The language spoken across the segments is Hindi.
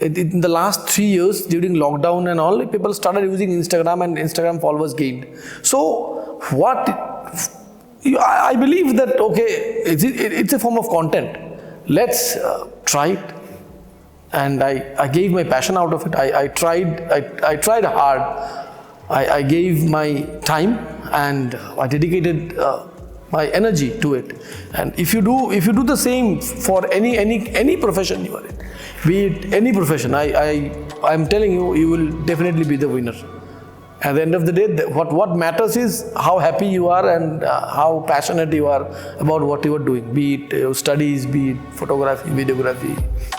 in the last 3 years during lockdown and all, people started using Instagram and Instagram followers gained. So what I believe that okay, it's a form of content. Let's try it. And I gave my passion out of it. I tried hard. I gave my time and I dedicated my energy to it. And if you do the same for any profession you are in, be it any profession, I'm telling you, you will definitely be the winner. At the end of the day, what matters is how happy you are and how passionate you are about what you are doing. Be it your studies, be it photography, videography,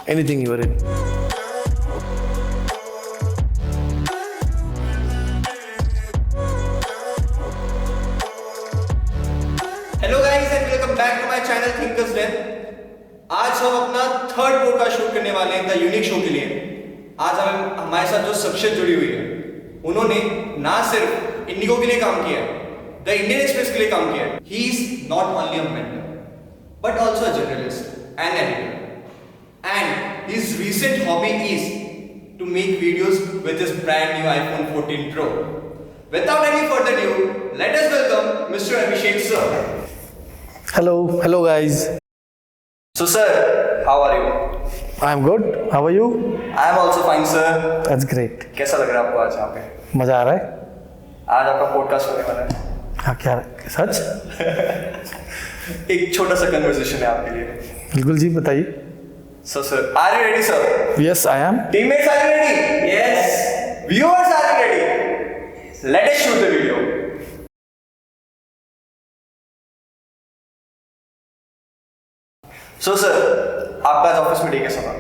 anything you are in. Hello guys and welcome back to my channel Thinkers Den. आज हम अपना थर्ड पॉडकास्ट शूट करने वाले हैं द यूनिक शो के लिए। आज हमारे साथ जो शख्सियत जुड़ी हुई है, उन्होंने ना सिर्फ इंडिगो के लिए काम किया है, द इंडियन एक्सप्रेस के लिए काम किया है। He is not only a mentor but also a journalist and editor, and his recent hobby is to make videos with his brand new iPhone 14 Pro। Without any further ado, let us welcome Mr. Abhishek sir. Hello guys. So sir, how are you? I'm good. How are you? I am also fine sir. That's great. कैसा लग रहा है आपको आज यहाँ पे? मजा आ रहा है? आज आपका पॉडकास्ट होने वाला है। हाँ, क्या सच? एक छोटा सा कन्वर्सेशन है आपके लिए। बिल्कुल जी, बताइए। So sir, are you ready sir? Yes, I am. Teammates, are you ready? Yes. Viewers, are you ready? Let us shoot the video. So sir, आपका आज ऑफिस में डे कैसा था?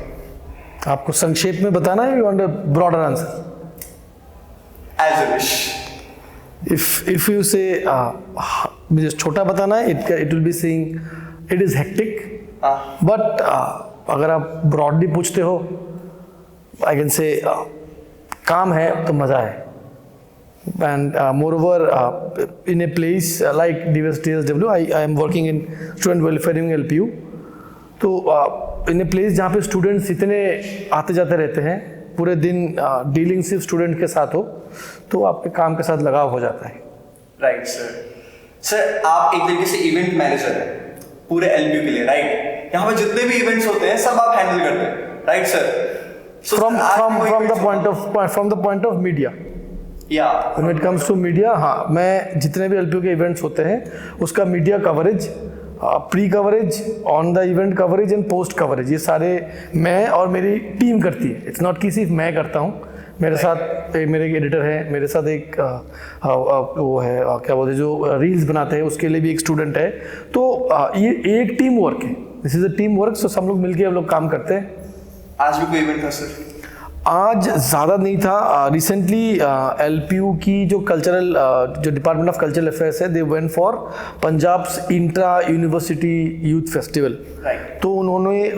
आपको संक्षेप में बताना है, you want a broader answer? As you wish. If you say मुझे छोटा बताना है, it will be saying it is hectic. But अगर आप broadly पूछते हो, I can say काम है तो मजा है. And moreover, in a place like DSW, I am working in student welfare wing LPU. तो in a place जहाँ पे स्टूडेंट्स इतने आते जाते रहते हैं, पूरे दिन डीलिंग सिर्फ स्टूडेंट के साथ हो, तो आपके काम के साथ लगाव हो जाता है। Right sir. सर, आप एक तरीके से इवेंट मैनेजर हैं पूरे LPU के लिए, राइट? यहाँ पे जितने भी इवेंट्स होते हैं सब आप हैंडल करते हैं, right sir? From the point of media. When it comes to media, हाँ, मैं जितने भी LPU के इवेंट्स होते हैं उसका media coverage, pre coverage, on the event coverage and post coverage, ये सारे मैं और मेरी टीम करती है। इट्स नॉट कि सिर्फ मैं करता हूँ, मेरे साथ मेरे एडिटर है, मेरे साथ एक वो है क्या बोलते हैं जो रील्स बनाते हैं, उसके लिए भी एक स्टूडेंट है। तो ये एक टीम वर्क है, this is a team work. So सब लोग मिलके हम लोग काम करते हैं। आज भी कोई इवेंट था सर? आज ज़्यादा नहीं था। रिसेंटली LPU की जो कल्चरल जो डिपार्टमेंट ऑफ कल्चरल अफेयर्स है, they went for Punjab's intra university youth festival. तो उन्होंने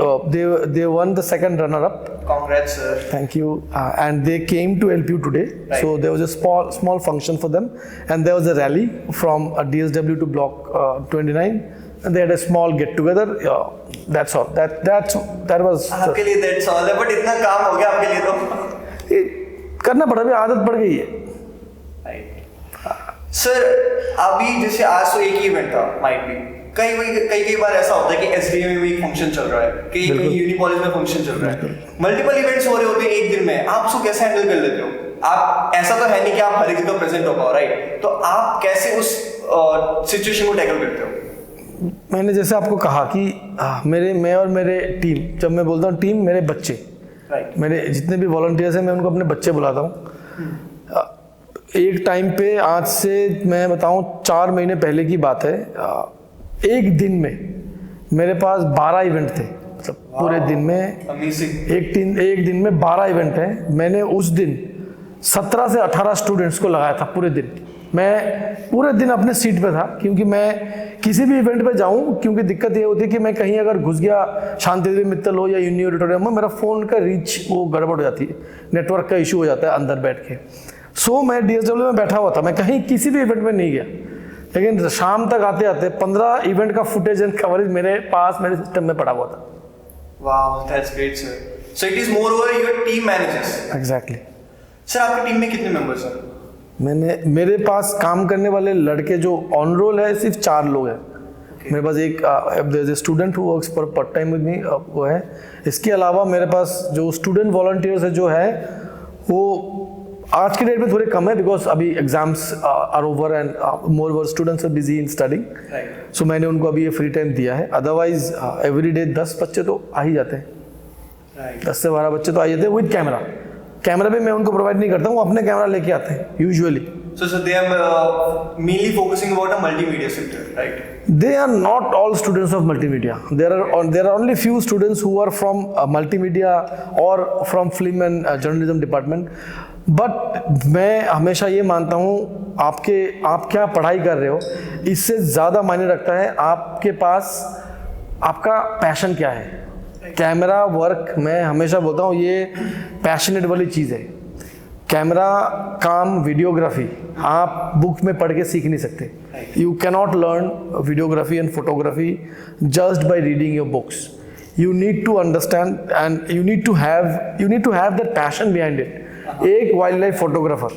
they won the second runner up. Congrats sir. Thank you. And they came to LPU today. Right. So there was a small function for them, and there was a rally from DSW to Block 29. And they had a small get together. That's all. That was. आपके लिए that's all है, but इतना काम हो गया आपके लिए तो करना पड़ा, भी आदत पड़ गई है। सर, अभी जैसे आज तो एक ही इवेंट था, माइट भी कई बार ऐसा होता है कि SDA में भी एक फंक्शन चल रहा है, कहीं यूनिकॉलेज में फंक्शन चल रहा है, मल्टीपल इवेंट्स हो रहे होते हैं एक दिन में। आप उसको कैसे हैंडल कर लेते हो? आप ऐसा तो है नहीं कि आप हर एक जगह प्रेजेंट हो पाओ, राइट? तो आप कैसे उस सिचुएशन को टैकल करते हो? मैंने जैसे आपको कहा कि मैं और मेरे टीम, जब मैं बोलता हूँ टीम, मेरे बच्चे, मेरे जितने भी वॉलंटियर्स हैं, मैं उनको अपने बच्चे बुलाता हूँ। एक टाइम पे, आज से मैं बताऊँ 4 महीने पहले की बात है, एक दिन में मेरे पास 12 इवेंट थे। मतलब पूरे दिन में एक दिन में 12 इवेंट हैं। मैंने उस दिन 17 से 18 स्टूडेंट्स को लगाया था पूरे दिन। मैं पूरे दिन अपने सीट पे था, क्योंकि मैं किसी भी इवेंट पे जाऊं, क्योंकि दिक्कत ये होती है कि मैं कहीं अगर घुस गया, शांति देवी मित्तल हो या यूनि ऑडिटोरियम में, मेरा फ़ोन का रीच वो गड़बड़ हो जाती है, नेटवर्क का इशू हो जाता है अंदर बैठ के। सो मैं DSW में बैठा हुआ था, मैं कहीं किसी भी इवेंट में नहीं गया। लेकिन शाम तक आते आते 15 इवेंट का फुटेज एंड कवरेज मेरे पास मेरे सिस्टम में पड़ा हुआ था। वाह, that's great sir. So it is more over your team managers. Exactly. Sir आपकी टीम में कितने मेंबर्स हैं? मेरे पास काम करने वाले लड़के जो ऑन रोल है सिर्फ 4 लोग हैं। मेरे पास एक student who works for part time with me, वो है। इसके अलावा मेरे पास जो स्टूडेंट वॉलंटियर्स है जो है वो आज के डेट में थोड़े कम है, बिकॉज अभी exams are over and more students are busy in studying. So मैंने उनको अभी ये फ्री टाइम दिया है। अदरवाइज एवरी डे 10 बच्चे तो आ ही जाते हैं। 10 से 12 बच्चे तो आ जाते हैं विद कैमरा। कैमरा भी मैं उनको प्रोवाइड नहीं करता हूँ, अपने कैमरा लेके आते हैं usually. So they are mainly focusing about a multimedia sector, right? They are not all students of multimedia. There are only few students who are from multimedia or from film and journalism department. But मैं हमेशा ये मानता हूँ आप क्या पढ़ाई कर रहे हो इससे ज़्यादा मायने रखता है आपके पास आपका पैशन क्या है। कैमरा वर्क मैं हमेशा बोलता हूँ ये पैशनेट वाली चीज़ है। कैमरा काम वीडियोग्राफी आप बुक में पढ़ के सीख नहीं सकते। You cannot learn videography and photography just by reading your books. You need to understand and you need to have that passion behind it. एक वाइल्ड लाइफ फोटोग्राफर,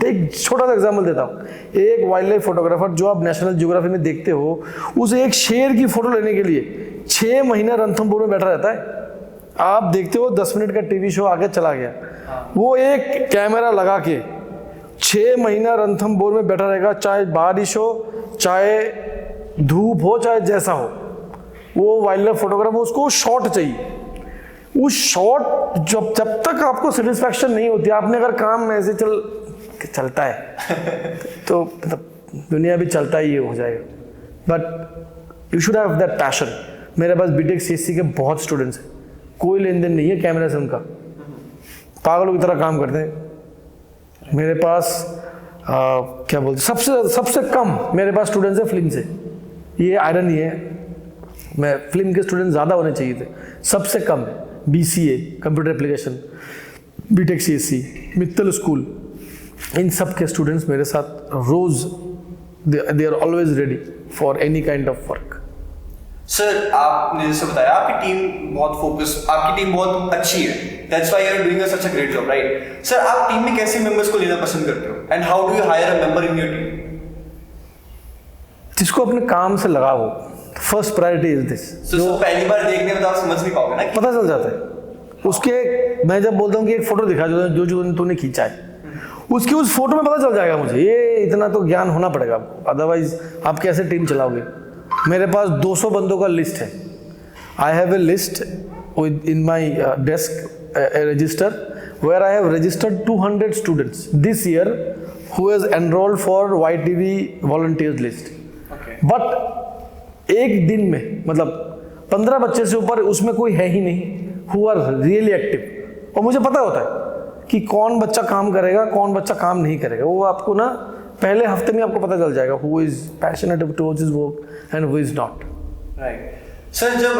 एक छोटा सा एग्जाम्पल देता हूँ। एक वाइल्ड लाइफ फोटोग्राफर जो आप नेशनल ज्योग्राफी में देखते हो, उस एक शेर की फोटो लेने के लिए 6 महीने रणथंभौर में बैठा रहता है। आप देखते हो 10 मिनट का टीवी शो आगे चला गया, वो एक कैमरा लगा के 6 महीना रणथंभौर में बैठा रहेगा, चाहे बारिश हो, चाहे धूप हो, चाहे जैसा हो। वो वाइल्ड लाइफ फोटोग्राफर, उसको शॉट चाहिए। उस शॉट जब तक आपको सेटिस्फैक्शन नहीं होती, आपने अगर काम में ऐसे चलता है तो दुनिया भी चलता ही हो जाएगा। But you should have that passion. मेरे पास बीटेक सीएससी के बहुत स्टूडेंट्स हैं, कोई लेन देन नहीं है कैमरा से उनका, पागलों की तरह काम करते हैं। मेरे पास क्या बोलते सबसे कम मेरे पास स्टूडेंट्स हैं फिल्म से। ये आयरन ही है, मैं फिल्म के स्टूडेंट ज़्यादा होने चाहिए थे, सबसे कम है। BCA computer application, B Tech CSC, Mittal school, इन सब के स्टूडेंट्स मेरे साथ रोज they are always ready for any kind of work. Sir आपने जैसे बताया आपकी टीम बहुत अच्छी है, that's why you are doing such a great job, right? Sir आप टीम में कैसे मेंबर्स को लेना पसंद करते हो and how do you hire a member in your team? जिसको अपने काम से लगाव हो, फर्स्ट प्रायोरिटी इज दिस। तो पहली बार देखने में तो आप समझ नहीं पाओगे ना, पता चल जाता है उसके। मैं जब बोलता हूँ कि एक फोटो दिखा जो तूने खींचा है, उसकी उस फोटो में पता चल जाएगा मुझे। ये इतना तो ज्ञान होना पड़ेगा आपको, अदरवाइज आप कैसे टीम चलाओगे। मेरे पास 200 बंदों का लिस्ट है। I have a list in my desk register where I have registered 200 students this year who has enrolled for YTV volunteers list. But एक दिन में मतलब 15 बच्चे से ऊपर उसमें कोई है ही नहीं हु आर रियली एक्टिव। और मुझे पता होता है कि कौन बच्चा काम करेगा, कौन बच्चा काम नहीं करेगा। वो आपको ना पहले हफ्ते में आपको पता चल जाएगा who is passionate towards his work and who is not. Right sir, जब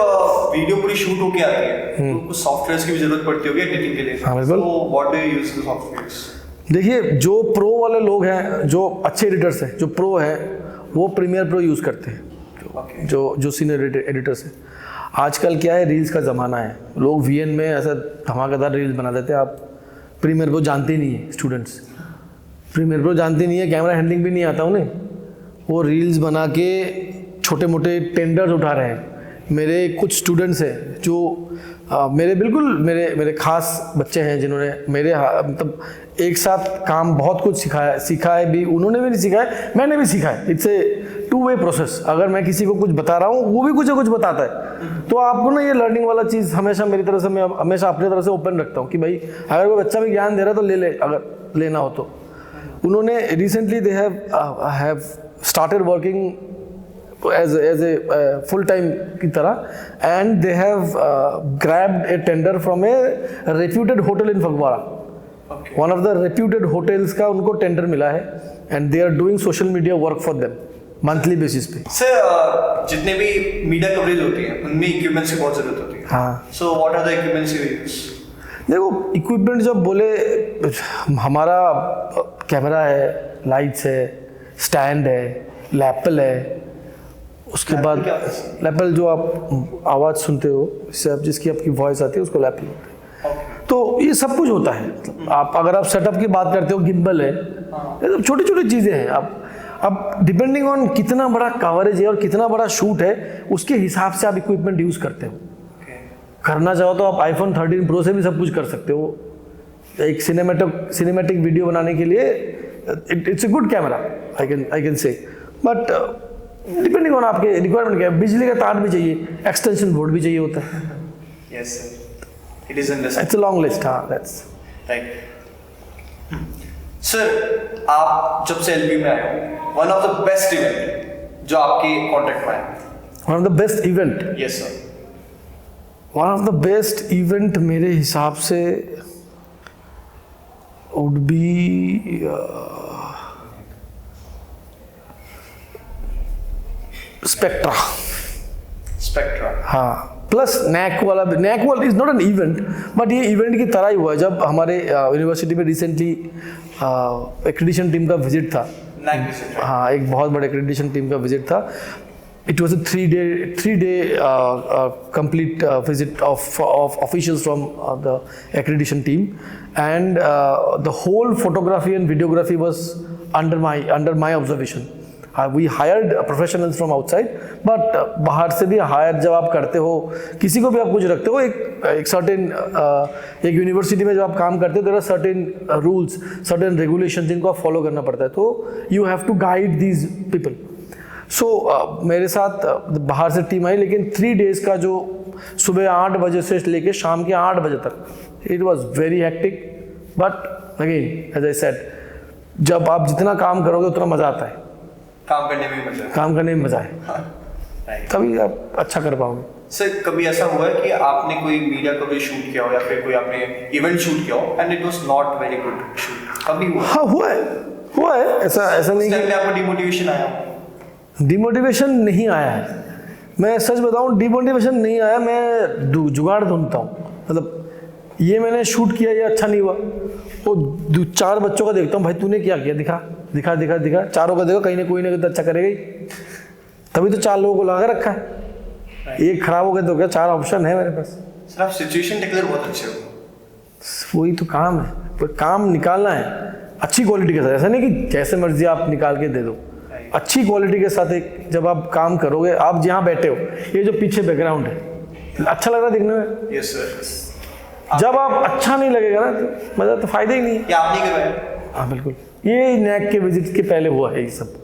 वीडियो पूरी शूट होके आती है तो कुछ सॉफ्टवेयर्स की भी जरूरत पड़ती होगी एडिटिंग के लिए। हाँ बिल्कुल। तो what do you use the softwares? देखिए, जो प्रो वाले लोग हैं, जो अच्छे एडिटर्स हैं, जो प्रो हैं, वो प्रीमियर प्रो यूज़ करते हैं। जो सीनियर एडिटर्स हैं। आजकल क्या है, रील्स का ज़माना है। लोग VN में ऐसा धमाकेदार रील्स बना देते हैं। आप प्रीमियर प्रो जानते ही नहीं है, स्टूडेंट्स प्रीमियर प्रो जानते नहीं है, कैमरा हैंडलिंग भी नहीं आता उन्हें। वो रील्स बना के छोटे मोटे टेंडर्स उठा रहे हैं। मेरे कुछ स्टूडेंट्स हैं जो मेरे खास बच्चे हैं जिन्होंने मेरे मतलब एक साथ काम बहुत कुछ सीखा है भी, उन्होंने भी नहीं सीखा है, मैंने भी सीखा है। It's a two way process. अगर मैं किसी को कुछ बता रहा हूँ, वो भी कुछ ना कुछ बताता है। तो आपको ना ये लर्निंग वाला चीज़ हमेशा मेरी तरफ से, मैं हमेशा अपनी तरफ से ओपन रखता हूँ कि भाई अगर कोई बच्चा भी ज्ञान दे रहा है तो ले ले, अगर लेना हो तो। उन्होंने recently they have started working as a full time की तरह, and they have grabbed a tender from a reputed hotel in Phagwara. Okay. One of the reputed hotels का उनको टेंडर मिला है and they are doing social media work for them monthly basis पे। सर जितने भी मीडिया कवरेज होती है उनमें इक्विपमेंट्स की बहुत जरूरत होती है। हाँ। So what are the equipments you use? देखो, इक्विपमेंट जब बोले, हमारा कैमरा है, लाइट्स है, स्टैंड है, लैपल है, उसके बाद लैपल जो आप आवाज़ सुनते हो, इससे आप जिसकी आपकी वॉइस आती है उसको लैपल बोलते हैं। ये सब कुछ होता है। आप अगर आप सेटअप की बात करते हो, गिम्बल है, ये सब छोटी छोटी चीज़ें हैं। अब डिपेंडिंग ऑन कितना बड़ा कवरेज है और कितना बड़ा शूट है, उसके हिसाब से आप इक्विपमेंट यूज़ करते हो। करना चाहो तो आप iPhone 13 Pro से भी सब कुछ कर सकते हो। एक सिनेमैटिक वीडियो बनाने के लिए it's a good camera, I can say, but depending on आपके रिक्वायरमेंट क्या है। बिजली का तार भी चाहिए, एक्सटेंशन बोर्ड भी चाहिए होता है। Yes sir, it is understand. It's a long list. हाँ, दैट्स राइट। सर, आप जब से एलपी में आए हो, one of the best event जो आपके कॉन्टेक्ट में आया? One of the best event? Yes sir. One of the best event मेरे हिसाब से वुड बी स्पेक्ट्रा। स्पेक्ट्रा, हाँ, प्लस नैक वाला भी। नैक वाला is not an event, but ये इवेंट की तरह ही हुआ है। जब हमारे यूनिवर्सिटी में रिसेंटली एक्रेडिशन टीम का विजिट था। हाँ, एक बहुत बड़े एक्रेडिशन टीम का विजिट था। It was a three-day complete visit of officials from the accreditation team, and the whole photography and videography was under my observation. We hired professionals from outside, but बाहर से भी हायर जब आप करते हो, किसी को भी आप कुछ रखते हो, एक सर्टेन एक यूनिवर्सिटी में जब आप काम करते हो, there are certain rules, certain regulations जिनको आप फॉलो करना पड़ता है। तो you have to guide these people. सो मेरे साथ बाहर से टीम आई, लेकिन 3 days का जो सुबह 8 बजे से लेके शाम के 8 बजे तक, it was very hectic, but again as I said, जब आप जितना काम करोगे उतना मज़ा आता है। काम करने में मजा है। काम करने में मज़ा है, तभी आप अच्छा कर पाओगे। सर, कभी ऐसा हुआ है कि आपने कोई मीडिया को भी शूट किया हो या फिर कोई आपने इवेंट शूट किया हो and it was not very good shoot? कभी हुआ? हाँ, हुआ है। ऐसा नहीं कि आपको डिमोटिवेशन आया? डिमोटिवेशन नहीं आया है। मैं सच बताऊं, डिमोटिवेशन नहीं आया। मैं जुगाड़ ढूंढता हूँ। मतलब ये मैंने शूट किया, ये अच्छा नहीं हुआ, वो 4 बच्चों का देखता हूँ, भाई तूने क्या किया, दिखा। चारों का देखो, कहीं ना कोई ना तो अच्छा करेगा ही, तभी तो 4 लोगों को लगा रखा है। एक खराब हो गया तो क्या, 4 ऑप्शन है मेरे पास। सर, आप सिचुएशन टेकलर बहुत अच्छे हो। वही तो काम है, पर काम निकालना है अच्छी क्वालिटी के साथ। ऐसा नहीं कि जैसे मर्जी आप निकाल के दे दो, अच्छी क्वालिटी के साथ। एक जब आप काम करोगे, आप जहाँ बैठे हो, ये जो पीछे बैकग्राउंड है, अच्छा लग रहा है दिखने में? Yes sir. जब आप अच्छा नहीं लगेगा ना, तो मजा तो फायदा ही नहीं है। क्या आप नहीं करवाया? हाँ बिल्कुल, ये नैक के विजिट के पहले हुआ है। ये सब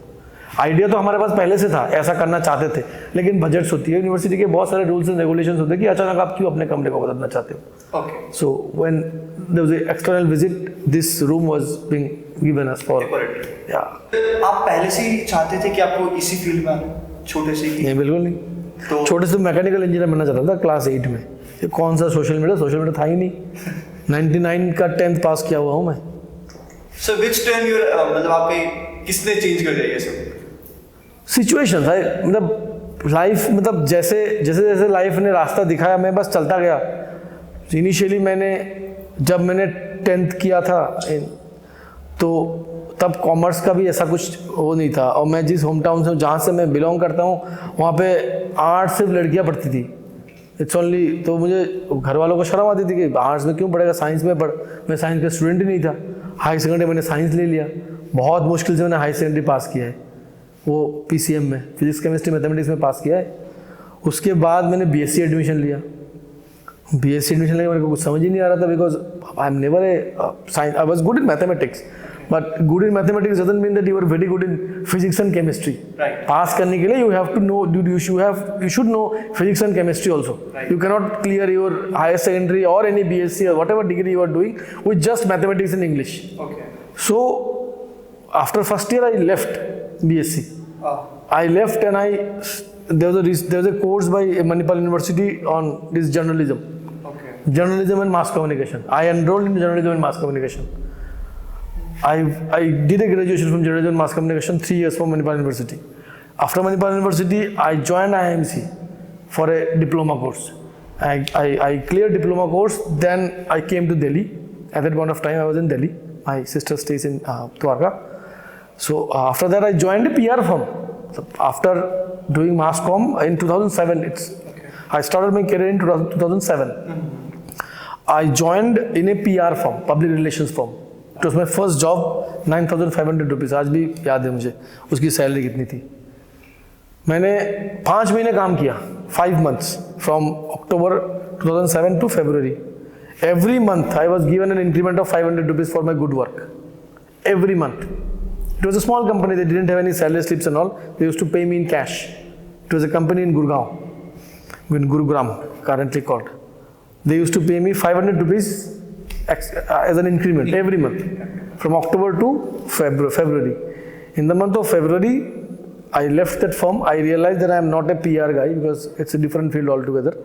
आइडिया तो हमारे पास पहले से था, ऐसा करना चाहते थे, लेकिन बजट्स होती है, यूनिवर्सिटी के बहुत सारे रूल्स एंड रेगुलेशंस होते हैं कि अचानक आप क्यों अपने कमरे को बदलना चाहते हो। Okay. So when there was an external visit, this room was being given us for. या आप पहले से ही चाहते थे कि आपको इसी फील्ड में आना, छोटे से ही? नहीं, बिल्कुल नहीं। तो छोटे से मैकेनिकल इंजीनियर बनना चाहता था क्लास 8 में। ये कौन सा सोशल मीडिया था ही नहीं। 99 का 10th पास किया हुआ हूँ मैं। सो व्हिच टर्न योर, मतलब आपके किसने चेंज कर दिया ये सब? सिचुएशन था, मतलब लाइफ, मतलब जैसे लाइफ ने रास्ता दिखाया, मैं बस चलता गया। इनिशियली जब मैंने 10th किया था, तो तब कॉमर्स का भी ऐसा कुछ वो नहीं था, और मैं जिस होम टाउन से, जहाँ से मैं बिलोंग करता हूँ, वहाँ पे आर्ट्स सिर्फ लड़कियाँ पढ़ती थी। इट्स ओनली, तो मुझे घर वालों को शर्म आती थी कि आर्ट्स में क्यों पढ़ेगा, साइंस में पढ़। मैं साइंस का स्टूडेंट ही नहीं था। हाई सेकेंडरी मैंने साइंस ले लिया, बहुत मुश्किल से मैंने हाई सेकेंडरी पास किया है, वो PCM में, फिजिक्स केमिस्ट्री मैथमेटिक्स में पास किया है। उसके बाद मैंने BSc एडमिशन लिया। BSc एडमिशन लेके मेरे को कुछ समझ ही नहीं आ रहा था, because I am never science, I was good in mathematics, but good in mathematics doesn't mean that you are very good in physics and chemistry. Pass करने के लिए you have to know, you should know physics and chemistry also. You cannot clear your higher secondary or any BSc or whatever degree you are doing with just mathematics and English. Okay. So after first year I left BSc. I left and there was a course by Manipal University on this journalism. Okay. Journalism and mass communication. I enrolled in journalism and mass communication. I did a graduation from journalism and mass communication, 3 years from Manipal University. After Manipal University, I joined IMC for a diploma course. I cleared diploma course, then I came to Delhi. At that point of time, I was in Delhi. My sister stays in Dwarka. So after that, I joined a PR firm. So after doing mass comm in 2007, I started my career in 2007. I joined in a PR firm, public relations firm. It was my first job, 9,500 rupees. आज भी याद है मुझे उसकी सैलरी कितनी थी. मैंने 5 महीने काम किया, 5 months, from October 2007 to February. Every month I was given an increment of 500 rupees for my good work. Every month. It was a small company, they didn't have any salary slips and all. They used to pay me in cash. It was a company in Gurgaon, in Gurugram, currently called. They used to pay me 500 rupees as an increment every month, from October to February. In the month of February, I left that firm. I realized that I am not a PR guy because it's a different field altogether.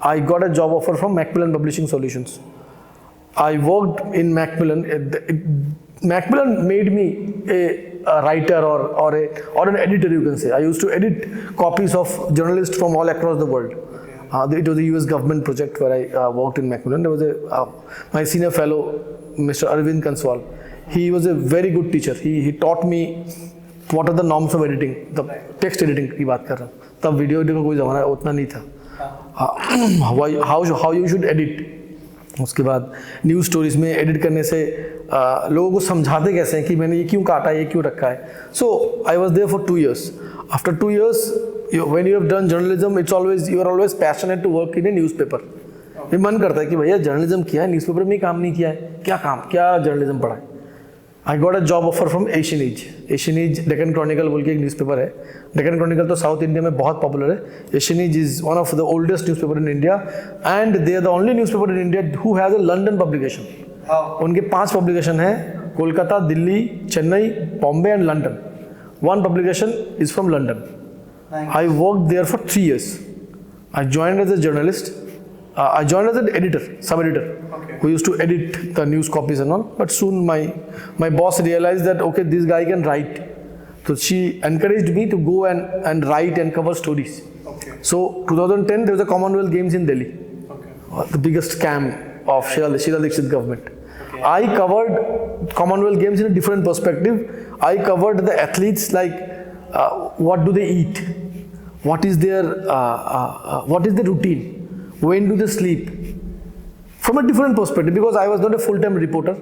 I got a job offer from Macmillan Publishing Solutions. I worked in Macmillan. Macmillan made me a writer or an editor, you can say. I used to edit copies of journalists from all across the world. It was a US government project where I worked in Macmillan. There was my senior fellow, Mr. Arvind Kanswal. He was a very good teacher. He taught me what are the norms of editing, the text editing की बात कर रहा हूँ. तब वीडियो एडिटिंग का कोई ज़माना उतना नहीं था. How you should edit. उसके बाद न्यूज़ स्टोरीज में एडिट करने से लोगों को समझाते कैसे हैं कि मैंने ये क्यों काटा, ये क्यों रखा है. So I was there for 2 years. After 2 years, when you have done journalism, you are always passionate to work in a newspaper. ये मन करता है कि भैया जर्नलिज्म किया है, न्यूज़पेपर में काम नहीं किया है, क्या जर्नलिज्म पढ़ा है. I got a job offer from Asian Age. Deccan Chronicle बोल के एक न्यूज़पेपर है. डेक्कन क्रॉनिकल तो साउथ इंडिया में बहुत पॉपुलर है. Asian Age is one of the oldest newspaper in India and they are the only newspaper in India who has a London publication. उनके 5 पब्लिकेशन है, Kolkata, Delhi, Chennai, Bombay and London. 1 publication is from London. Nice. I worked there for 3 years. I joined as a journalist. I joined as an editor, sub-editor, who used to edit the news copies and all. But soon my boss realized that, okay, this guy can write. So she encouraged me to go and write and cover stories. Okay. So 2010, there was a Commonwealth Games in Delhi. Okay. The biggest scam of Sheila Dikshit government. Okay. I covered Commonwealth Games in a different perspective. I covered the athletes, like what do they eat? What is their routine? When do they sleep? From a different perspective, because I was not a full-time reporter,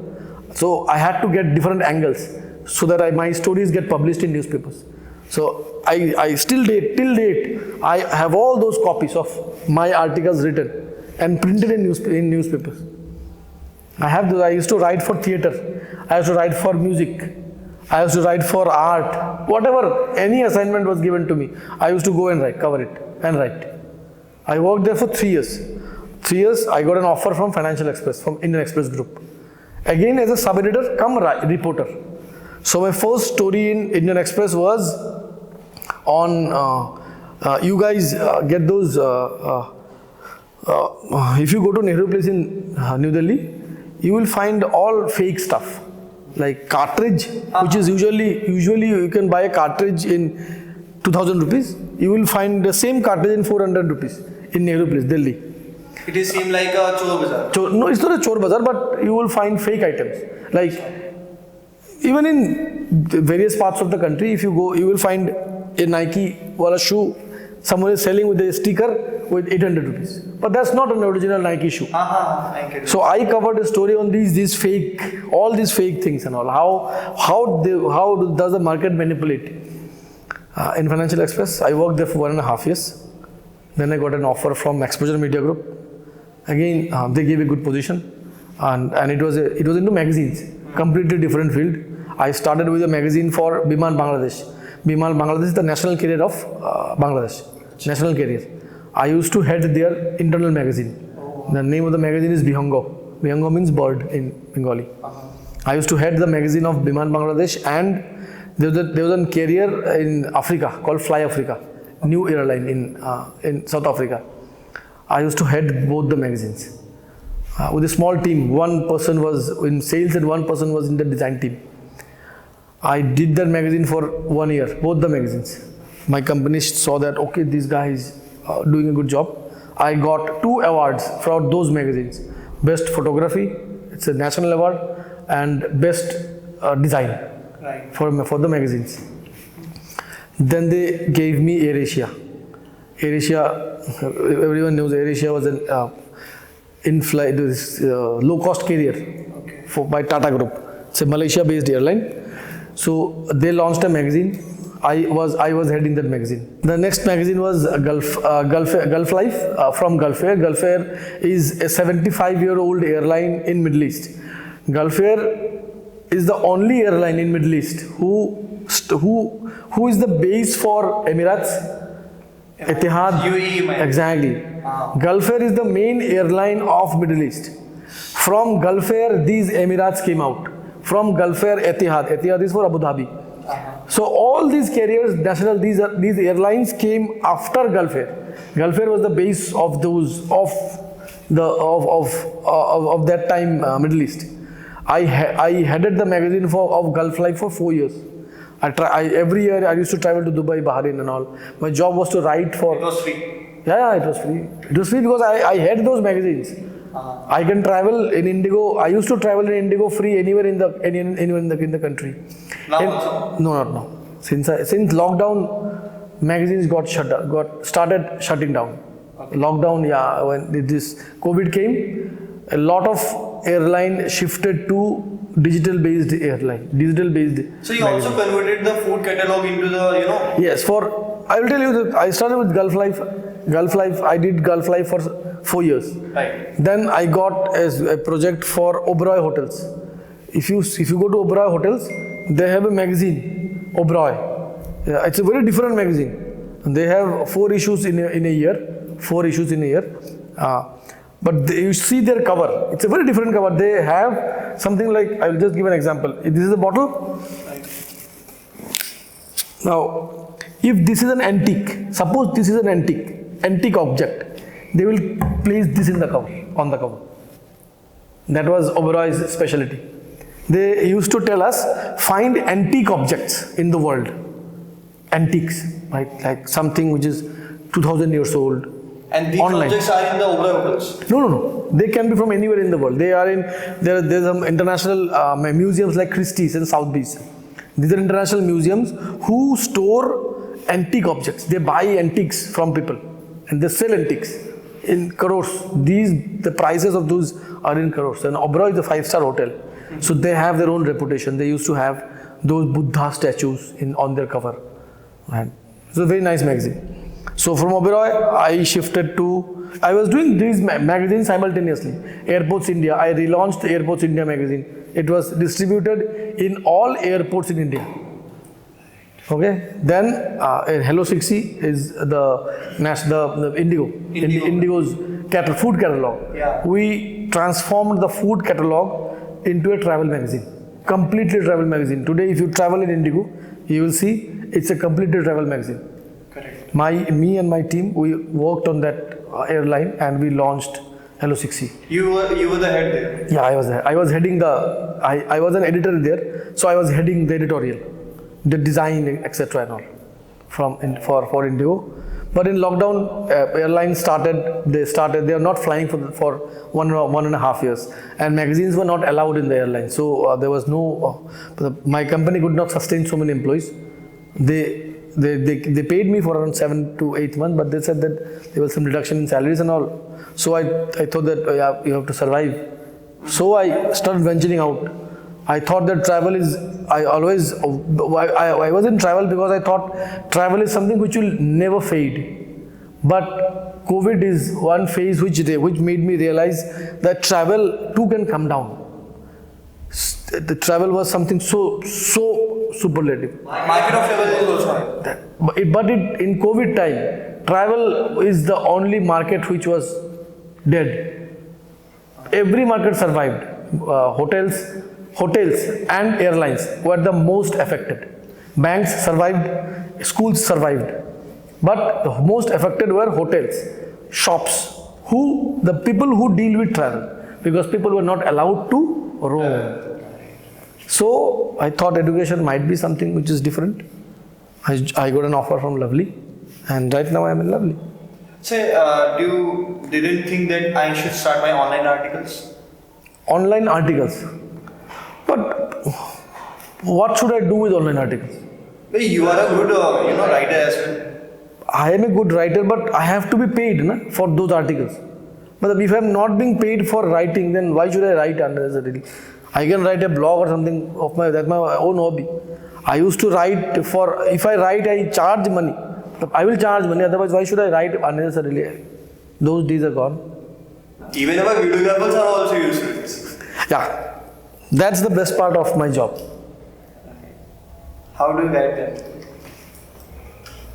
so I had to get different angles so that my stories get published in newspapers. So I till date, I have all those copies of my articles written and printed in newspapers. I have those. I used to write for theatre. I used to write for music. I used to write for art. Whatever, any assignment was given to me, I used to go and write, cover it and write. I worked there for 3 years. 3 years, I got an offer from Financial Express, from Indian Express Group. Again as a sub-editor come reporter. So my first story in Indian Express was on, you guys get those, if you go to Nehru Place in New Delhi, you will find all fake stuff. Like cartridge, which is usually you can buy a cartridge in 2,000 rupees. You will find the same cartridge in 400 rupees in Nehru Place, Delhi. It is seem like a chor bazaar. No, it's not a chor bazaar, but you will find fake items. Like even in various parts of the country, if you go, you will find a Nike wala shoe. Someone is selling with a sticker with 800 rupees. But that's not an original Nike shoe. So I covered a story on these fake, all these fake things and all. How does the market manipulate? In Financial Express, I worked there for 1.5 years. Then I got an offer from Exposure Media Group. Again, they gave a good position, and it was into magazines, completely different field. I started with a magazine for Biman Bangladesh. Biman Bangladesh is the national carrier of Bangladesh. National carrier. I used to head their internal magazine. The name of the magazine is Bihongo. Bihongo means bird in Bengali. I used to head the magazine of Biman Bangladesh, and there was a carrier in Africa called Fly Africa, new airline in South Africa. I used to head both the magazines with a small team. One person was in sales and one person was in the design team. I did that magazine for 1 year, both the magazines. My company saw that, okay, this guy is doing a good job. I got 2 awards for those magazines. Best photography, it's a national award, and best design for the magazines. Then they gave me AirAsia. AirAsia, everyone knows AirAsia was in flight, this low cost carrier by Tata Group. It's a Malaysia based airline. So they launched a magazine. I was heading that magazine. The next magazine was Gulf Life from Gulf Air. Gulf Air is a 75-year-old airline in Middle East. Gulf Air is the only airline in Middle East who is the base for Emirates, Etihad. UAE, Exactly. Gulf Air is the main airline of Middle East. From Gulf Air, these Emirates came out. From Gulf Air, Etihad is for Abu Dhabi. So all these carriers, national, these airlines came after Gulf Air. Gulf Air was the base of those of that time Middle East. I headed the magazine of Gulf Life for 4 years. Every year I used to travel to Dubai, Bahrain and all. My job was to write for. It was free. Yeah, it was free. It was free because I had those magazines. I can travel in Indigo. I used to travel in Indigo free anywhere in the country. Now also? No, not now. Since lockdown, magazines started shutting down. Okay. Lockdown, yeah. When this COVID came, a lot of airline shifted to digital-based airline, digital-based. So you also converted the food catalog into the, Yes, I will tell you that I started with Gulf Life. I did Gulf Life for 4 years. Right. Then I got a project for Oberoi Hotels. If you go to Oberoi Hotels, they have a magazine, Oberoi. Yeah, it's a very different magazine. They have 4 issues in a year. 4 issues in a year. But you see their cover. It's a very different cover. They have something like, I will just give an example. This is a bottle. Now, if this is an antique, suppose this is an antique object, they will place this in the cover, on the cover. That was Oberoi's specialty. They used to tell us, find antique objects in the world. Antiques, like something which is 2000 years old. And these online. objects are in the Oberoi Hotels? No. They can be from anywhere in the world. They are there's some international museums like Christie's and Sotheby's. These are international museums who store antique objects. They buy antiques from people and they sell antiques in crores. The prices of those are in crores. And Oberoi is a 5-star hotel. So they have their own reputation. They used to have those Buddha statues on their cover. And it's a very nice magazine. So from Oberoi, I was doing these magazines simultaneously. Airports India, I relaunched Airports India magazine. It was distributed in all airports in India. Okay. Then Hello 60 is the Indigo. Indigo's food catalog. Yeah. We transformed the food catalog into a travel magazine. Completely travel magazine. Today, if you travel in Indigo, you will see it's a completely travel magazine. Correct. Me and my team, we worked on that airline and we launched Hello 60. You were the head there? Yeah, I was there. I was heading I was an editor there, so I was heading the editorial, the design, etc. and all for Indigo. But in lockdown, airlines they are not flying for 1.5 years, and magazines were not allowed in the airline. So there was no, my company could not sustain so many employees. They paid me for around 7 to 8 months, but they said that there was some reduction in salaries and all. So I thought that you have to survive. So I started venturing out. I thought that travel is, I was in travel because I thought travel is something which will never fade. But COVID is one phase which made me realize that travel too can come down. The travel was something so superlative. Market of travel is also high. But in COVID time, travel is the only market which was dead. Every market survived. Hotels and airlines were the most affected. Banks survived, schools survived. But the most affected were hotels, shops, the people who deal with travel, because people were not allowed to roam. So I thought education might be something which is different. I got an offer from Lovely, and right now I am in Lovely. Say, didn't think that I should start my online articles? Online articles? But what should I do with online articles? Well, you are a good writer as well. I am a good writer, but I have to be paid for those articles. मतलब if I'm not being paid for writing, then why should I write unnecessarily? I can write a blog or something of that's my own hobby. I used to write for, if I write, I charge money. I will charge money, otherwise why should I write unnecessarily? Those days are gone. Even our videographers are also used to this. Yeah, that's the best part of my job. How do you guide them?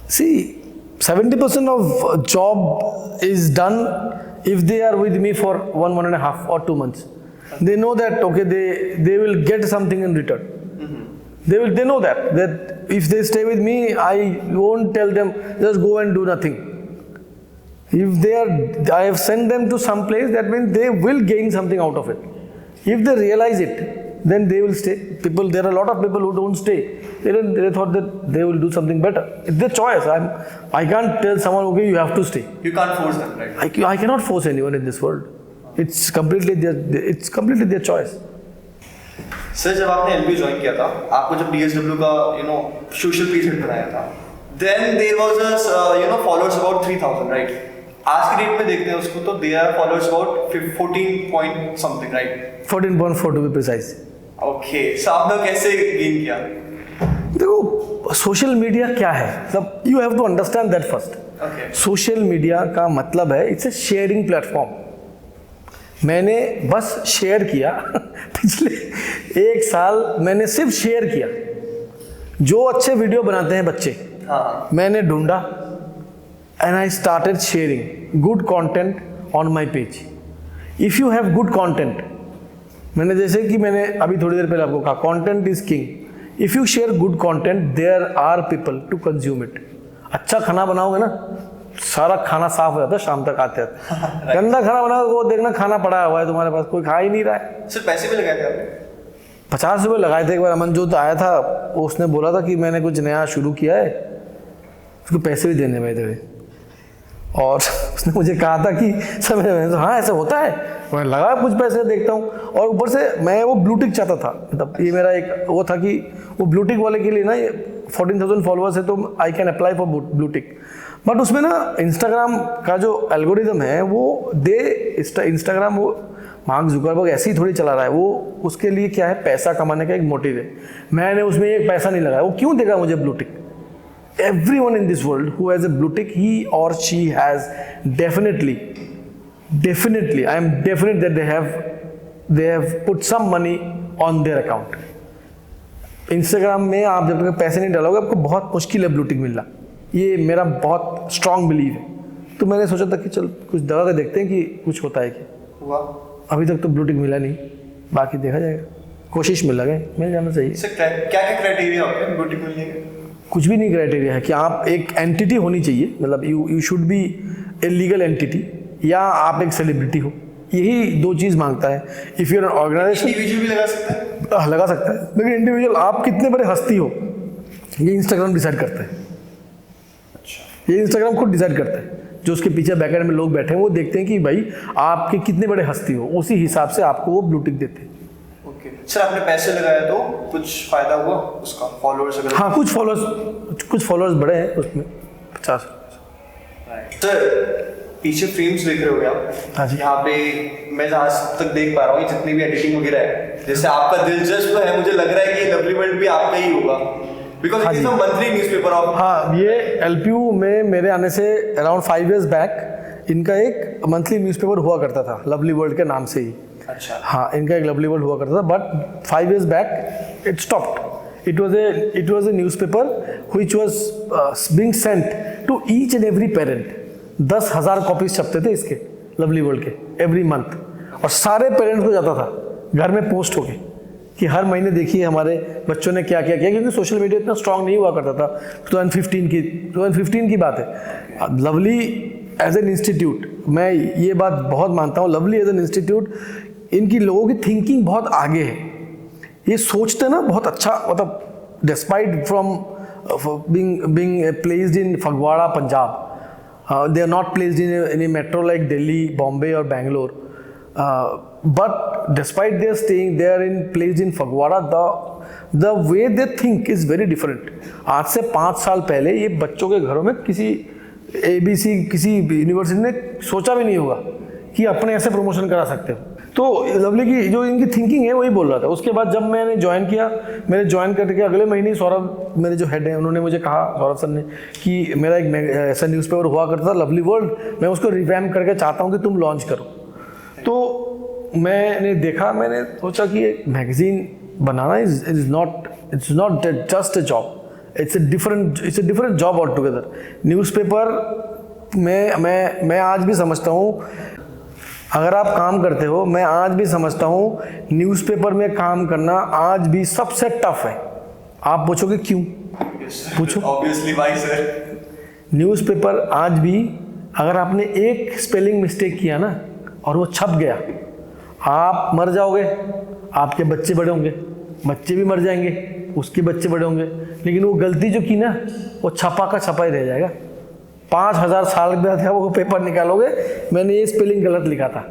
See, 70% of job is done if they are with me for 1.5 or 2 months. They know that, okay, they will get something in return. They know that if they stay with me, I won't tell them just go and do nothing. If I have sent them to some place, that means they will gain something out of it. If they realize it, then they will stay. There are a lot of people who don't stay. They thought that they will do something better. It's their choice. I can't tell someone, okay, you have to stay. You can't force them, right? I cannot force anyone in this world. It's completely their choice. Sir, जब आपने LBU ज्वाइन किया था, आपको जब DSW का सोशल पेज बनाया था, then there was a followers about 3,000, right? आज की डेट में देखते हैं उसको तो there are followers about 14 point something, right? 14.4 to be precise. Okay, so आपने कैसे गेन किया? देखो, सोशल मीडिया क्या है, मतलब you have to understand that first. Social media का मतलब है इट्स ए शेयरिंग प्लेटफॉर्म. मैंने बस शेयर किया पिछले 1 साल मैंने सिर्फ शेयर किया. जो अच्छे वीडियो बनाते हैं बच्चे, मैंने ढूंढा and I started sharing good content on my page. If you have good content, मैंने जैसे कि मैंने अभी थोड़ी देर पहले आपको कहा, content is king. If you share good content, there are people to consume it. अच्छा खाना बनाओगे ना, सारा खाना साफ हो जाता है शाम तक आते आते. गंदा खाना बनाओ, वो देखना खाना पड़ा हुआ है तुम्हारे पास, कोई खा ही नहीं रहा है. सिर्फ पैसे भी लगाए थे आपने? 50 रुपये लगाए थे. एक बार अमनजोत आया था, उसने बोला था कि मैंने कुछ नया शुरू किया है, उसको पैसे भी देने में थे. और उसने मुझे कहा था कि सर, मैंने तो हाँ ऐसा होता है, मैं लगा कुछ पैसे देखता हूँ. और ऊपर से मैं वो ब्लूटिक चाहता था, मतलब ये मेरा एक वो था कि वो ब्लूटिक वाले के लिए ना, ये 14,000 फॉलोअर्स है तो I can apply for blue tick. But उसमें ना इंस्टाग्राम का जो एल्गोरिदम है वो इंस्टाग्राम वो मार्क जुकरबर्ग ऐसे ही थोड़ी चला रहा है. वो उसके लिए क्या है, पैसा कमाने का एक मोटिव है. मैंने उसमें एक पैसा नहीं लगाया. वो क्यों देगा मुझे blue tick? Everyone in this world who has a blue tick, he or she has definitely, I am definite that they have put some money on their account. Instagram में आप जब तक पैसे नहीं डालोगे, आपको बहुत मुश्किल है ब्लू टिक मिलना. ये मेरा बहुत स्ट्रांग बिलीव है. तो मैंने सोचा था कि चल कुछ दवा के देखते हैं कि कुछ होता है क्या. अभी तक तो ब्लू टिक मिला नहीं, बाकी देखा जाएगा. कोशिश में लगे, मिल जाना चाहिए. क्या क्राइटेरिया होते हैं ब्लू टिक मिलने के? कुछ भी नहीं क्राइटेरिया है कि आप एक एंटिटी होनी चाहिए, मतलब you should be a legal entity, या आप एक सेलिब्रिटी हो. यही 2 चीज़ मांगता है. If you're an organisation, individual भी लगा सकता है, लगा सकता है, लेकिन इंडिविजुअल आप कितने बड़े हस्ती हो ये इंस्टाग्राम डिसाइड करता है. ये इंस्टाग्राम खुद डिसाइड करता है. जो उसके पीछे बैकएंड में लोग बैठे हैं वो देखते हैं कि भाई आपके कितने बड़े हस्ती हो, उसी हिसाब से आपको वो ब्लू टिक देते हैं. सर, आपने पैसे लगाया तो कुछ फायदा हुआ उसका? फॉलोअर्स अगर? हाँ, कुछ फॉलोअर्स बढ़े हैं उसमें 50. सर, पीछे फ्रेम्स देख रहे हो आप? हाँ जी. यहाँ पे मैं जहाँ तक देख पा रहा हूँ, जितनी भी एडिटिंग वगैरह है, जैसे आपका दिलचस्प है, मुझे लग रहा है कि लवली वर्ल्ड भी आपका ही होगा, because it is a monthly newspaper of. हाँ, ये LPU में मेरे आने से अराउंड 5 years बैक इनका एक मंथली न्यूज़पेपर हुआ करता था, लवली वर्ल्ड के नाम से ही. अच्छा. हाँ, इनका एक लवली वर्ल्ड हुआ करता था, but 5 years back it stopped. It was a newspaper which was being sent to each and every parent. 10,000 copies छपते थे इसके लवली वर्ल्ड के एवरी मंथ, और सारे पेरेंट्स को जाता था घर में पोस्ट होके कि हर महीने देखिए हमारे बच्चों ने क्या क्या किया, क्योंकि सोशल मीडिया इतना स्ट्रांग नहीं हुआ करता था. 2015 की बात है. लवली एज एन इंस्टीट्यूट, मैं ये बात बहुत मानता हूँ, लवली एज एन इंस्टीट्यूट, इनकी लोगों की थिंकिंग बहुत आगे है. ये सोचते ना बहुत अच्छा, मतलब despite from being placed in Fagwara, Punjab, they are not placed in any metro like Delhi, Bombay or Bangalore, but despite their staying they are placed in Fagwara, the way they think is very different. आज से 5 साल पहले ये बच्चों के घरों में किसी ABC किसी यूनिवर्सिटी ने सोचा भी नहीं होगा कि अपने ऐसे प्रमोशन करा सकते हो। तो लवली की जो इनकी थिंकिंग है वही बोल रहा था। उसके बाद जब मैंने ज्वाइन किया, मेरे ज्वाइन करके अगले महीने सौरभ मेरे जो हेड हैं उन्होंने मुझे कहा, सौरभ सर ने, कि मेरा एक ऐसा न्यूज़पेपर हुआ करता था लवली वर्ल्ड, मैं उसको रिवैम्प करके चाहता हूँ कि तुम लॉन्च करो। तो मैंने देखा, मैंने सोचा कि एक magazine banana is not just a job, it's a different job all together. Newspaper मैं आज भी समझता हूँ, अगर आप काम करते हो, मैं आज भी समझता हूँ न्यूज़पेपर में काम करना आज भी सबसे टफ है। आप पूछोगे क्यों? पूछो। ऑब्वियसली भाई सर, न्यूज़पेपर आज भी अगर आपने एक स्पेलिंग मिस्टेक किया ना और वो छप गया, आप मर जाओगे, आपके बच्चे बड़े होंगे, बच्चे भी मर जाएंगे, उसके बच्चे बड़े होंगे, लेकिन वो गलती जो की ना वो छपा का छपा ही रह जाएगा। 5000 साल के बाद वो पेपर निकालोगे, मैंने ये स्पेलिंग गलत लिखा था,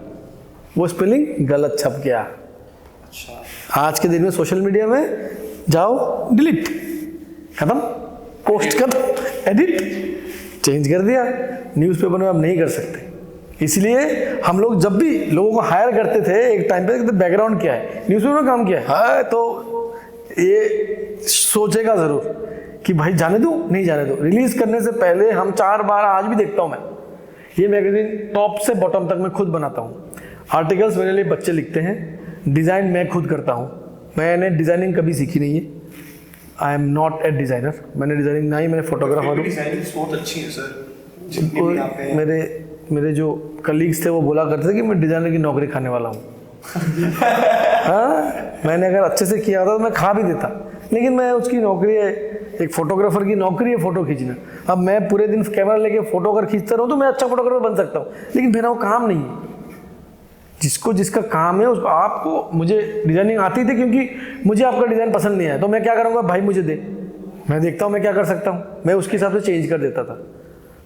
वो स्पेलिंग गलत छप गया। अच्छा, आज के दिन में सोशल मीडिया में जाओ, डिलीट, खत्म, पोस्ट कर, एडिट, चेंज कर दिया। न्यूज़पेपर में आप नहीं कर सकते। इसलिए हम लोग जब भी लोगों को हायर करते थे एक टाइम पे, तो बैकग्राउंड क्या है, न्यूज़पेपर में काम किया है, तो ये सोचेगा ज़रूर कि भाई जाने दो, नहीं जाने दो। रिलीज करने से पहले हम 4 बार, आज भी देखता हूँ मैं ये मैगजीन टॉप से बॉटम तक मैं खुद बनाता हूँ। आर्टिकल्स मेरे लिए बच्चे लिखते हैं, डिज़ाइन मैं खुद करता हूँ। मैंने डिज़ाइनिंग कभी सीखी नहीं है, आई एम नॉट ए डिज़ाइनर। मैंने डिज़ाइनिंग ना ही, मैंने फोटोग्राफर हूँ। डिजाइनिंग बहुत अच्छी है सर। मेरे जो कलीग्स थे वो बोला करते थे कि मैं डिज़ाइनर की नौकरी खाने वाला हूँ। हाँ, मैंने अगर अच्छे से किया होता तो मैं खा भी देता, लेकिन मैं उसकी नौकरी है, एक फोटोग्राफर की नौकरी है फ़ोटो खींचना। अब मैं पूरे दिन कैमरा लेके फोटो अगर खींचता रहूँ तो मैं अच्छा फोटोग्राफर बन सकता हूँ, लेकिन मेरा वो काम नहीं है। जिसको जिसका काम है उसको, आपको, मुझे डिज़ाइनिंग आती थी क्योंकि मुझे आपका डिज़ाइन पसंद नहीं आया, तो मैं क्या करूँगा, भाई मुझे दे, मैं देखता हूँ मैं क्या कर सकता हूँ, मैं उसके हिसाब से चेंज कर देता था।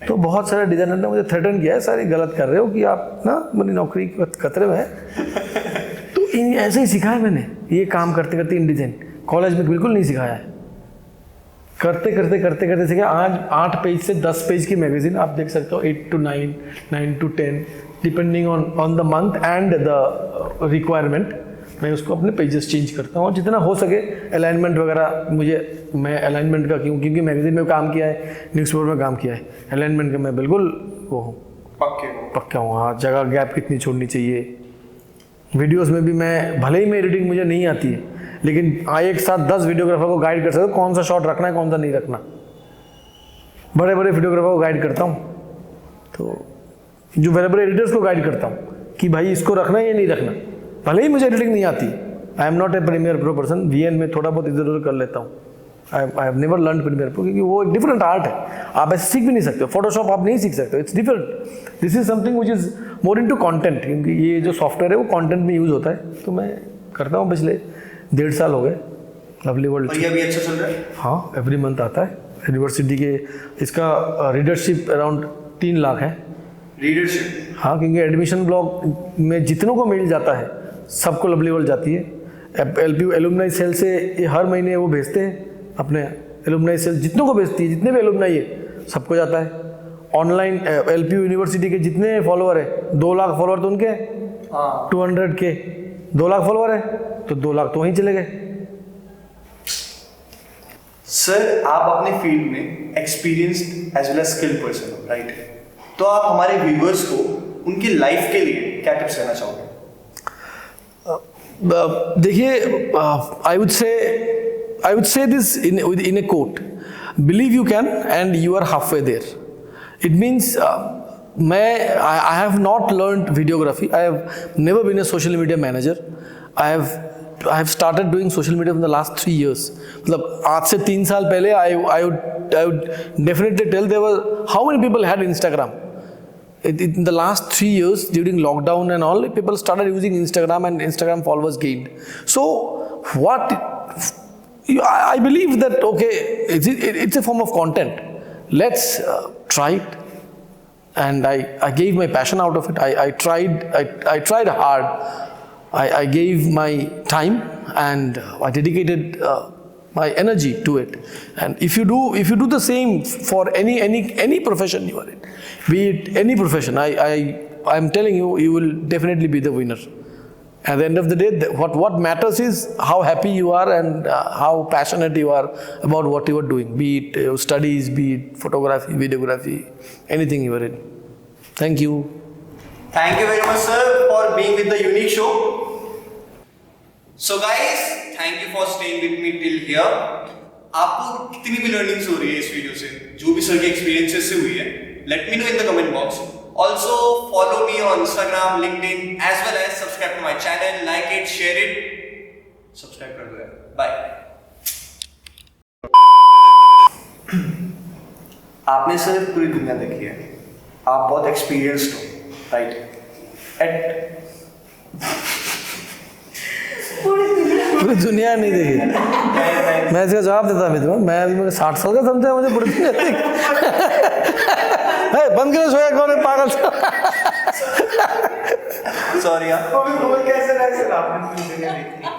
तो बहुत सारे डिज़ाइनर ने मुझे थ्रेटन किया है, सारी गलत कर रहे हो कि आप ना मेरी नौकरी खतरे में है। तो ऐसे ही सिखाया मैंने, ये काम करते करते इन डिज़ाइन कॉलेज में बिल्कुल नहीं सिखाया है। करते करते सीखा। आज 8 पेज से 10 पेज की मैगजीन आप देख सकते हो, 8 to 9, 9 to 10, depending on the month and the requirement. मैं उसको अपने पेजेस चेंज करता हूँ और जितना हो सके अलाइनमेंट वगैरह, मैं अलाइनमेंट का क्योंकि मैगजीन में काम किया है, न्यूज़पेपर में काम किया है, अलाइनमेंट का मैं बिल्कुल वो हूँ, पक्का हूँ। हाँ, जगह गैप कितनी छोड़नी चाहिए। वीडियोस में भी मैं, भले ही मैं एडिटिंग मुझे नहीं आती है, लेकिन एक साथ 10 वीडियोग्राफर को गाइड कर सकते हो, कौन सा शॉट रखना है, कौन सा नहीं रखना। बड़े बड़े वीडियोग्राफर को गाइड करता हूँ, तो जो बड़े बड़े एडिटर्स को गाइड करता हूँ कि भाई इसको रखना है या नहीं रखना। भले ही मुझे एडिटिंग नहीं आती, I am not a Premiere Pro person, VN में थोड़ा बहुत इधर उधर कर लेता हूँ। I have never learn Premiere Pro, क्योंकि वो एक डिफरेंट आर्ट है, आप ऐसे सीख भी नहीं सकते हो। फोटोशॉप आप नहीं सीख सकते, it's different. This is something which is more into content, क्योंकि ये जो सॉफ्टवेयर है वो कंटेंट में यूज़ होता है। तो मैं करता हूँ, पिछले 1.5 साल हो गए लवली वर्ल्ड। ये भी अच्छा चल रहा है? हाँ, एवरी मंथ आता है यूनिवर्सिटी के, इसका रीडरशिप अराउंड 3 लाख है। रीडरशिप? हाँ, क्योंकि एडमिशन ब्लॉक में जितनों को मेल जाता है सबको लवली वर्ल्ड जाती है। LPU एलुमनाई सेल से ये हर महीने वो भेजते हैं, अपने एलुमनाई सेल जितनों को भेजती है, जितने भी एलुमनाई है सबको जाता है। ऑनलाइन LPU यूनिवर्सिटी के जितने फॉलोअर है, 2 लाख फॉलोअर तो उनके, 200K, 2 लाख फॉलोअर है तो 2 लाख तो वहीं चले गए। सर, आप अपने फील्ड में experienced as well as skilled person हो, राइट? तो आप हमारे व्यूअर्स को उनकी लाइफ के लिए क्या टिप्स देना चाहोगे? देखिए, I would say this in a quote, believe you can and you are halfway there. It means I have not learned videography. I have never been a social media manager. I have started doing social media in the last 3 years. मतलब आज से 3 साल पहले I would definitely tell there were, how many people had Instagram? In the last 3 years during lockdown and all, people started using Instagram and Instagram followers gained. So I believe that, okay, it's a form of content. Let's try it. And I gave my passion out of it. I tried hard. I gave my time and I dedicated my energy to it. And if you do the same for any profession you are in, be it any profession, I'm telling you, you will definitely be the winner. At the end of the day, what matters is how happy you are and how passionate you are about what you are doing, be it studies, be it photography, videography, anything you are in. Thank you. Thank you very much, sir, for being with the Unique Show. So guys, thank you for staying with me till here. आपको कितनी भी लर्निंग्स हो रही है इस वीडियो से, जो भी सर के एक्सपीरियंसेस से हुई है, let me know in the comment box. Also follow me on Instagram, LinkedIn, as well as subscribe to my channel, like it, share it, subscribe कर दो यार. Bye. आपने सर पूरी दुनिया देखी है, आप बहुत एक्सपीरियंस्ड हो, राइट? पूरी दुनिया नहीं देखी. मैं इसका जवाब देता मित्रों, मैं अभी मुझे 60 साल का समझा, मुझे पूरी दुनिया बंद करो, सोया कौन है पागल. सॉरी यार, कैसे रहे सर, आपने पूरी दुनिया देखी.